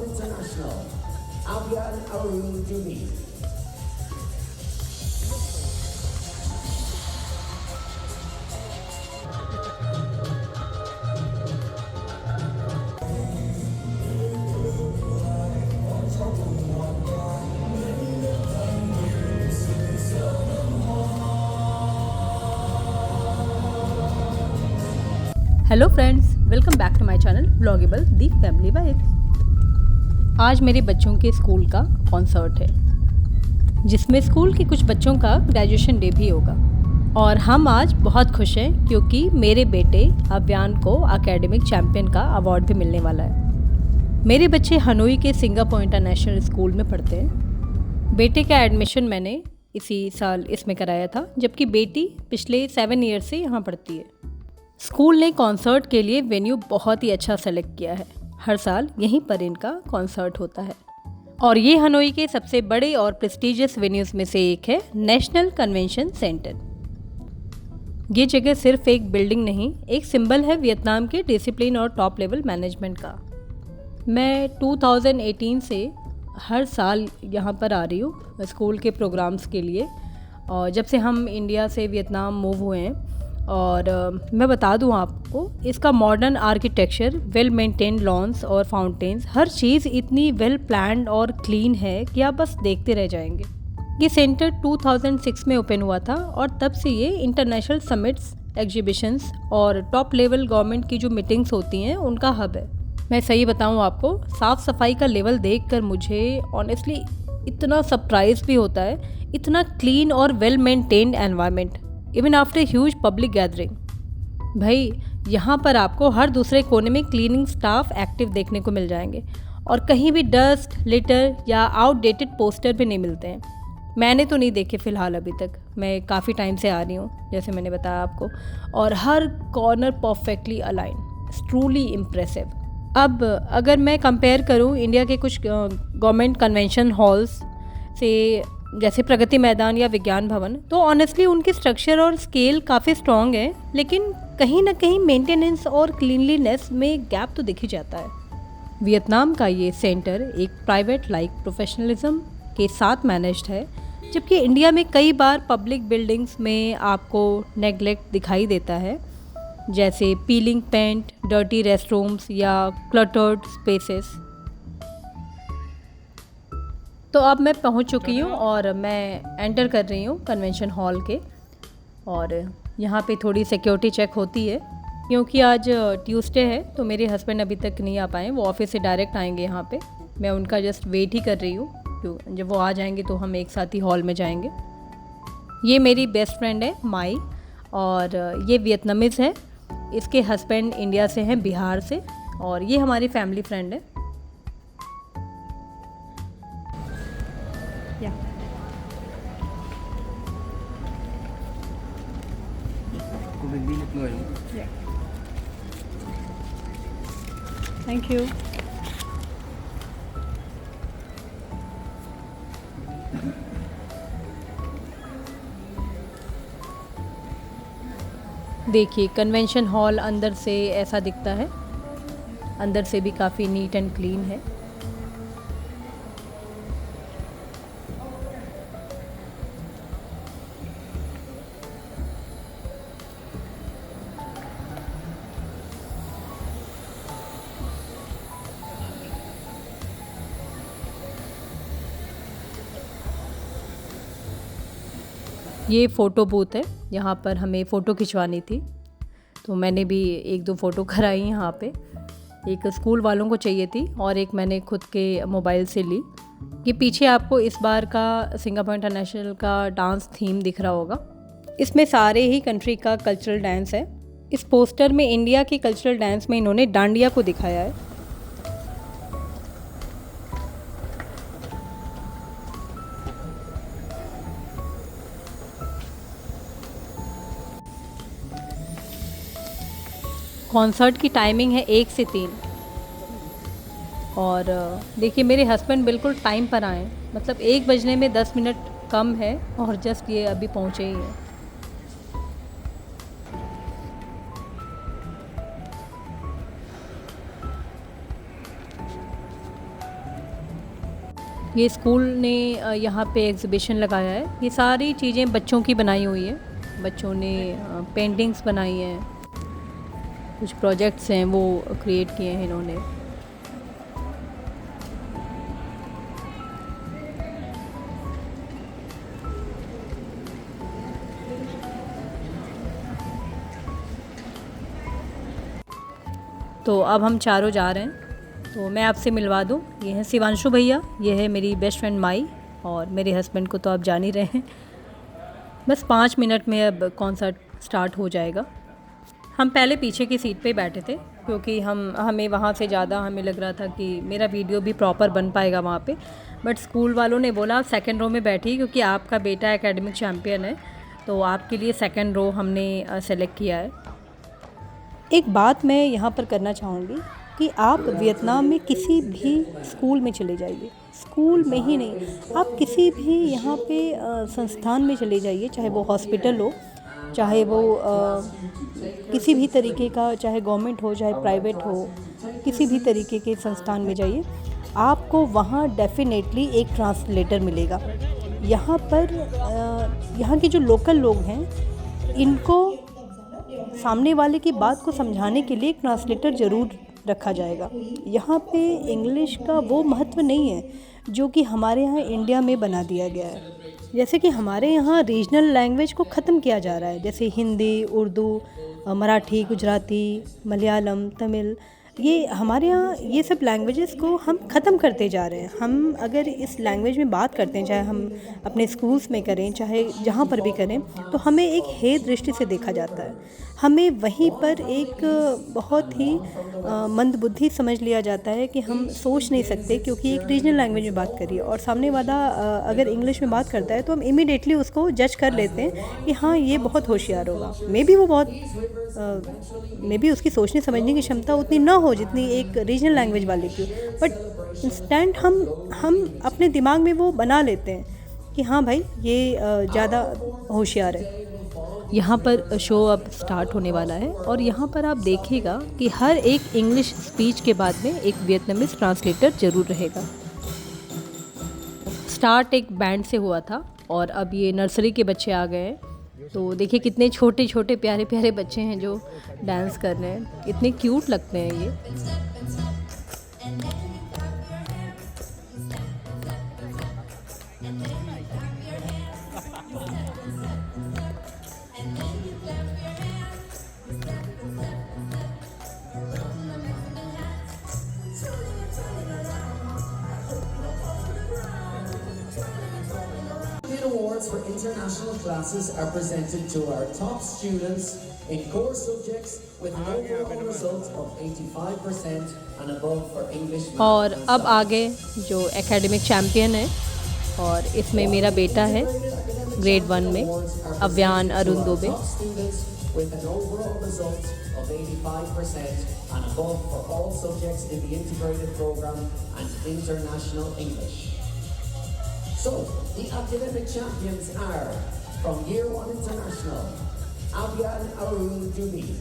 International, Avian Arun Jumi. Hello friends, welcome back to my channel vlogable the family vibes. आज मेरे बच्चों के school का concert है, जिसमें स्कूल के कुछ बच्चों का ग्रेजुएशन डे भी होगा। और हम आज बहुत खुश हैं क्योंकि मेरे बेटे अव्यान को एकेडमिक चैम्पियन का अवार्ड भी मिलने वाला है। मेरे बच्चे हनोई के सिंगापुर इंटरनेशनल स्कूल में पढ़ते हैं। बेटे का एडमिशन मैंने इसी साल इसमें कराया था, जबकि बेटी पिछले 7 ईयर से यहाँ पढ़ती है। स्कूल ने कॉन्सर्ट के लिए वेन्यू बहुत ही अच्छा सेलेक्ट किया है। हर साल यहीं पर इनका कॉन्सर्ट होता है और ये हनोई के सबसे बड़े और प्रेस्टिजियस वेन्यूज़ में से एक है, नेशनल कन्वेंशन सेंटर। ये जगह सिर्फ एक बिल्डिंग नहीं, एक सिंबल है वियतनाम के डिसिप्लिन और टॉप लेवल मैनेजमेंट का। मैं 2018 से हर साल यहाँ पर आ रही हूँ स्कूल के प्रोग्राम्स के लिए, और जब से हम इंडिया से वियतनाम मूव हुए हैं। और मैं बता दूं आपको, इसका modern architecture, well maintained lawns और फाउंटेन्स, हर चीज़ इतनी वेल प्लान्ड और क्लीन है कि आप बस देखते रह जाएंगे। ये सेंटर 2006 में ओपन हुआ था और तब से ये इंटरनेशनल समिट्स, एग्जीबिशंस और टॉप लेवल गवर्नमेंट की जो मीटिंग्स होती हैं उनका हब है। मैं सही बताऊं आपको, साफ़ सफाई का लेवल देखकर मुझे ऑनेस्टली इतना सरप्राइज भी होता है। इतना क्लीन और well maintained environment even after huge public gathering. भाई, यहाँ पर आपको हर दूसरे कोने में क्लीनिंग स्टाफ एक्टिव देखने को मिल जाएंगे और कहीं भी डस्ट, लिटर या आउटडेटेड पोस्टर भी नहीं मिलते हैं। मैंने तो नहीं देखे फ़िलहाल अभी तक, मैं काफ़ी टाइम से आ रही हूँ जैसे मैंने बताया आपको, और हर corner perfectly align, truly impressive. अब अगर मैं कंपेयर करूँ इंडिया के कुछ गवर्नमेंट कन्वेंशन हॉल्स से, जैसे प्रगति मैदान या विज्ञान भवन, तो ऑनेस्टली उनकी स्ट्रक्चर और स्केल काफ़ी स्ट्रॉन्ग है, लेकिन कहीं ना कहीं मेंटेनेंस और क्लीनलीनेस में गैप तो दिख ही जाता है। वियतनाम का ये सेंटर एक प्राइवेट लाइक प्रोफेशनलिज्म के साथ मैनेज्ड है, जबकि इंडिया में कई बार पब्लिक बिल्डिंग्स में आपको नेग्लेक्ट दिखाई देता है, जैसे पीलिंग पेंट, डर्टी रेस्टरूम्स या क्लटर्ड स्पेसेस। तो अब मैं पहुंच चुकी हूं और मैं एंटर कर रही हूं कन्वेंशन हॉल के, और यहां पे थोड़ी सिक्योरिटी चेक होती है क्योंकि आज ट्यूसडे है, तो मेरे हस्बैंड अभी तक नहीं आ पाए। वो ऑफिस से डायरेक्ट आएंगे यहाँ पे, मैं उनका जस्ट वेट ही कर रही हूँ। क्यों, जब वो आ जाएंगे तो हम एक साथ ही हॉल में जाएंगे। ये मेरी बेस्ट फ्रेंड है माई, और ये वियतनामीज़ है। इसके हस्बैंड इंडिया से हैं, बिहार से, और ये हमारी फैमिली फ्रेंड है। Thank you. देखिए, कन्वेंशन हॉल अंदर से ऐसा दिखता है। अंदर से भी काफ़ी नीट एंड क्लीन है। ये फ़ोटो बूथ है, यहाँ पर हमें फ़ोटो खिंचवानी थी, तो मैंने भी 1-2 फ़ोटो कराई यहाँ पे। एक स्कूल वालों को चाहिए थी और एक मैंने खुद के मोबाइल से ली। ये पीछे आपको इस बार का सिंगापुर इंटरनेशनल का डांस थीम दिख रहा होगा। इसमें सारे ही कंट्री का कल्चरल डांस है। इस पोस्टर में इंडिया के कल्चरल डांस में इन्होंने डांडिया को दिखाया है। कॉन्सर्ट की टाइमिंग है 1 से 3, और देखिए मेरे हस्बैंड बिल्कुल टाइम पर आए, मतलब 1 बजने में 10 मिनट कम है और जस्ट ये अभी पहुँचे ही हैं। ये स्कूल ने यहाँ पे एग्ज़िबिशन लगाया है। ये सारी चीज़ें बच्चों की बनाई हुई हैं। बच्चों ने पेंटिंग्स बनाई हैं, कुछ प्रोजेक्ट्स हैं वो क्रिएट किए हैं इन्होंने। तो अब हम चारों जा रहे हैं, तो मैं आपसे मिलवा दूँ। ये हैं शिवांशु भैया, ये है मेरी बेस्ट फ्रेंड माई, और मेरे हस्बैंड को तो आप जान ही रहे हैं। बस 5 मिनट में अब कॉन्सर्ट स्टार्ट हो जाएगा। हम पहले पीछे की सीट पे बैठे थे क्योंकि हमें वहाँ से ज़्यादा हमें लग रहा था कि मेरा वीडियो भी प्रॉपर बन पाएगा वहाँ पे। बट स्कूल वालों ने बोला आप सेकेंड रो में बैठिए क्योंकि आपका बेटा एकेडमिक चैम्पियन है, तो आपके लिए सेकेंड रो हमने सेलेक्ट किया है। एक बात मैं यहाँ पर करना चाहूँगी कि आप वियतनाम में किसी भी स्कूल में चले जाइए, स्कूल में ही नहीं, आप किसी भी यहाँ पे संस्थान में चले जाइए, चाहे वो हॉस्पिटल हो, चाहे वो किसी भी तरीके का, चाहे गवर्नमेंट हो चाहे प्राइवेट हो, किसी भी तरीके के संस्थान में जाइए, आपको वहाँ डेफिनेटली एक ट्रांसलेटर मिलेगा। यहाँ पर यहाँ के जो लोकल लोग हैं, इनको सामने वाले की बात को समझाने के लिए एक ट्रांसलेटर ज़रूर रखा जाएगा। यहाँ पे इंग्लिश का वो महत्व नहीं है जो कि हमारे यहाँ इंडिया में बना दिया गया है। जैसे कि हमारे यहाँ रीजनल लैंग्वेज को ख़त्म किया जा रहा है, जैसे हिंदी, उर्दू, मराठी, गुजराती, मलयालम, तमिल, ये हमारे यहाँ ये सब लैंग्वेजेस को हम ख़त्म करते जा रहे हैं। हम अगर इस लैंग्वेज में बात करते हैं, चाहे हम अपने स्कूल्स में करें, चाहे जहाँ पर भी करें, तो हमें एक हेय दृष्टि से देखा जाता है। हमें वहीं पर एक बहुत ही मंदबुद्धि समझ लिया जाता है कि हम सोच नहीं सकते क्योंकि एक रीजनल लैंग्वेज में बात करिए, और सामने वाला अगर इंग्लिश में बात करता है तो हम इमीडिएटली उसको जज कर लेते हैं कि हाँ ये बहुत होशियार होगा। मे बी उसकी सोचने समझने की क्षमता उतनी ना हो जितनी एक रीजनल लैंग्वेज वाले की, बट इंस्टेंट हम अपने दिमाग में वो बना लेते हैं कि हाँ भाई ये ज़्यादा होशियार है। यहाँ पर शो अब स्टार्ट होने वाला है और यहाँ पर आप देखिएगा कि हर एक इंग्लिश स्पीच के बाद में एक वियतनामीज ट्रांसलेटर ज़रूर रहेगा। स्टार्ट एक बैंड से हुआ था और अब ये नर्सरी के बच्चे आ गए हैं, तो देखिए कितने छोटे छोटे प्यारे प्यारे बच्चे हैं जो डांस कर रहे हैं, इतने क्यूट लगते हैं ये। Awards for international classes are presented to our top students in core subjects with an overall result of 85% and above for English. और अब आगे जो एकेडमिक चैम्पियन है, और इसमें मेरा बेटा है ग्रेड 1 में, Avyan Arun Dubey. With an overall result of 85% and above for all subjects in the integrated program and international English. So, the academic champions are, from Year 1 International, Avian Arun Dumi.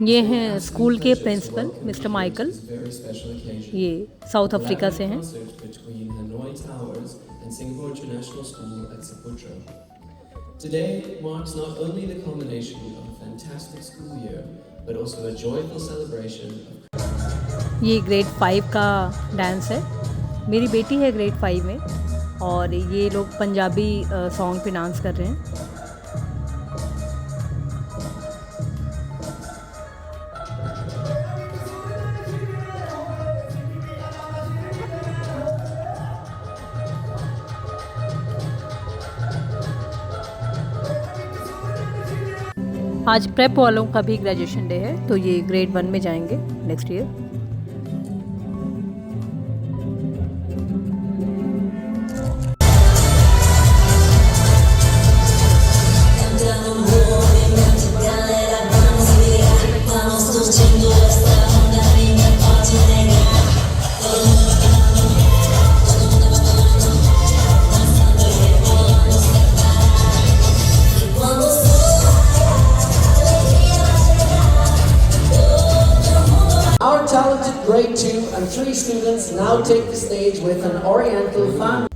ये हैं school के principal mister Michael, Very special occasion. ये South Africa से हैं। Concert between Hanoi Towers and Singapore International School at Saputra. Today marks not only the culmination of a fantastic school year, but also a joyful celebration of ये grade 5 का dance है। मेरी बेटी है grade 5 में और ये लोग पंजाबी सॉन्ग पे डांस कर रहे हैं। आज प्रेप वालों का भी ग्रेजुएशन डे है, तो ये ग्रेड 1 में जाएंगे next year. Our talented grade 2 and 3 students now take the stage with an Oriental fan.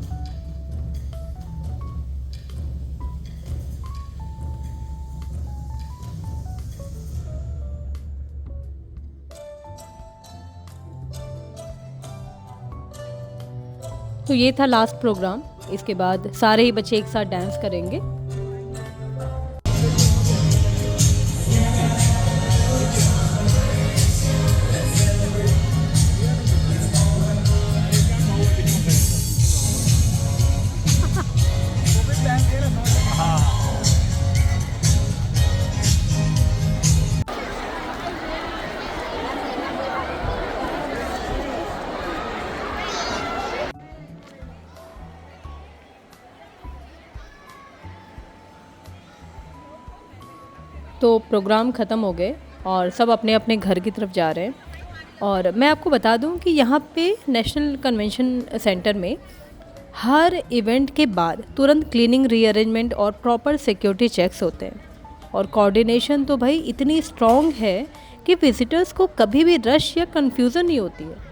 तो ये था लास्ट प्रोग्राम। इसके बाद सारे ही बच्चे एक साथ डांस करेंगे। तो प्रोग्राम ख़त्म हो गए और सब अपने अपने घर की तरफ जा रहे हैं। और मैं आपको बता दूं कि यहाँ पे नेशनल कन्वेंशन सेंटर में हर इवेंट के बाद तुरंत क्लीनिंग, रीअरेंजमेंट और प्रॉपर सिक्योरिटी चेक्स होते हैं। और कोऑर्डिनेशन तो भाई इतनी स्ट्रॉन्ग है कि विजिटर्स को कभी भी रश या कन्फ्यूज़न नहीं होती है।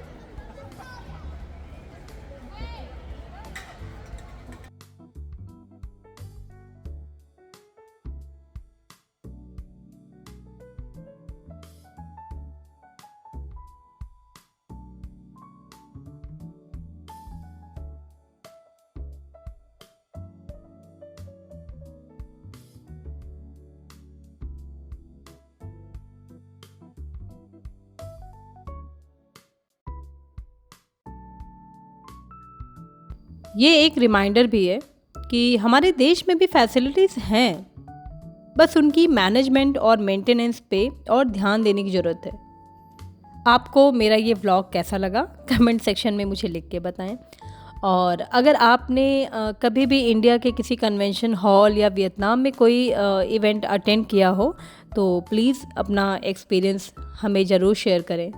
ये एक रिमाइंडर भी है कि हमारे देश में भी फैसिलिटीज़ हैं, बस उनकी मैनेजमेंट और मेंटेनेंस पे और ध्यान देने की ज़रूरत है। आपको मेरा ये व्लॉग कैसा लगा कमेंट सेक्शन में मुझे लिख के बताएं। और अगर आपने कभी भी इंडिया के किसी कन्वेंशन हॉल या वियतनाम में कोई इवेंट अटेंड किया हो तो प्लीज़ अपना एक्सपीरियंस हमें ज़रूर शेयर करें।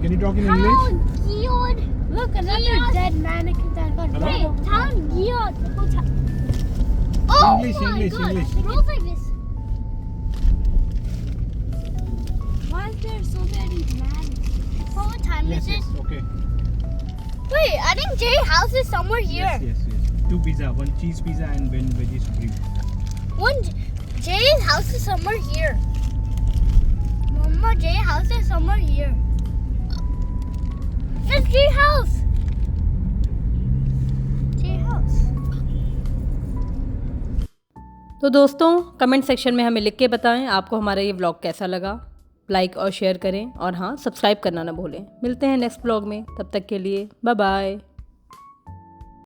Can you talk in English? Geod. Look, another dead mannequin that got Wait, town Geod. Oh English, my English, God. English. It rolls like this. Why is there so many mannequins? What time Yes, is yes, it? okay. Wait, I think Jay's house is somewhere here. Yes, yes, yes. 2 pizza, 1 cheese pizza and 1 veggie supreme. One Jay's house is somewhere here. Mama, Jay's house is somewhere here. That's Jay's house. Jay's house. तो दोस्तों comment section में हमें लिख के बताएं आपको हमारा ये व्लॉग कैसा लगा। लाइक और शेयर करें और हाँ, सब्सक्राइब करना ना भूलें। मिलते हैं नेक्स्ट व्लॉग में, तब तक के लिए बाय बाय।